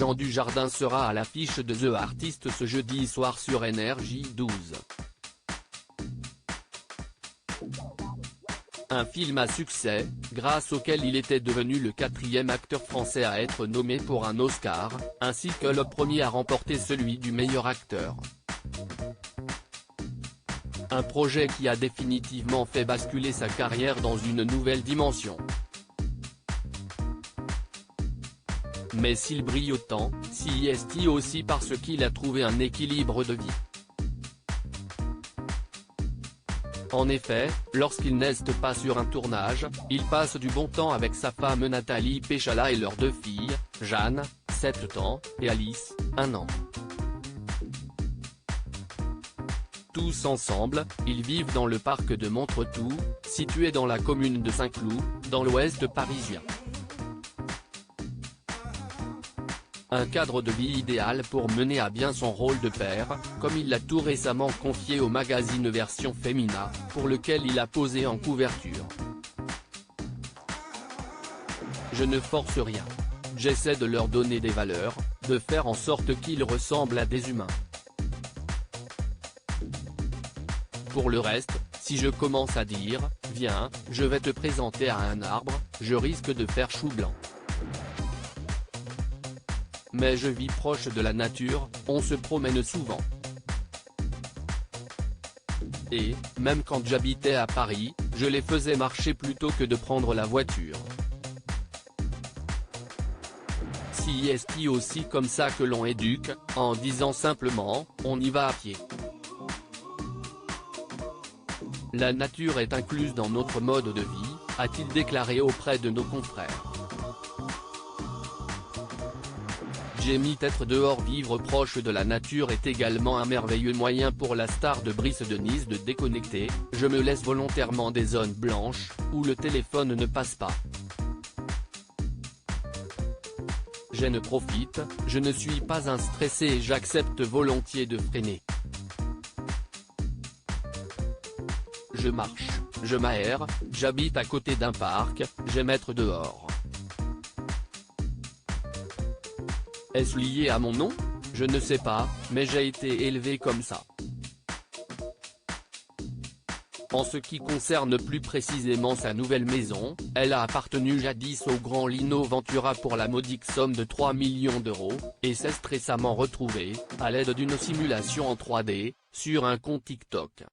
Jean Dujardin sera à l'affiche de The Artist ce jeudi soir sur NRJ12. Un film à succès, grâce auquel il était devenu le 4e acteur français à être nommé pour un Oscar, ainsi que le premier à remporter celui du meilleur acteur. Un projet qui a définitivement fait basculer sa carrière dans une nouvelle dimension. Mais s'il brille autant, s'y est-il aussi parce qu'il a trouvé un équilibre de vie. En effet, lorsqu'il n'est pas sur un tournage, il passe du bon temps avec sa femme Nathalie Péchala et leurs 2 filles, Jeanne, 7 ans, et Alice, 1 an. Tous ensemble, ils vivent dans le parc de Montretout, situé dans la commune de Saint-Cloud, dans l'ouest parisien. Un cadre de vie idéal pour mener à bien son rôle de père, comme il l'a tout récemment confié au magazine Version Femina, pour lequel il a posé en couverture. Je ne force rien. J'essaie de leur donner des valeurs, de faire en sorte qu'ils ressemblent à des humains. Pour le reste, si je commence à dire, viens, je vais te présenter à un arbre, je risque de faire chou blanc. Mais je vis proche de la nature, on se promène souvent. Et, même quand j'habitais à Paris, je les faisais marcher plutôt que de prendre la voiture. Si est-il aussi comme ça que l'on éduque, en disant simplement, on y va à pied. La nature est incluse dans notre mode de vie, a-t-il déclaré auprès de nos confrères. J'aime être dehors. Vivre proche de la nature est également un merveilleux moyen pour la star de Brice de Nice de déconnecter. Je me laisse volontairement des zones blanches, où le téléphone ne passe pas. Je ne profite, je ne suis pas un stressé et j'accepte volontiers de freiner. Je marche, je m'aère, j'habite à côté d'un parc, j'aime être dehors. Est-ce lié à mon nom? Je ne sais pas, mais j'ai été élevé comme ça. En ce qui concerne plus précisément sa nouvelle maison, elle a appartenu jadis au grand Lino Ventura pour la modique somme de 3 millions d'euros, et s'est récemment retrouvée, à l'aide d'une simulation en 3D, sur un compte TikTok.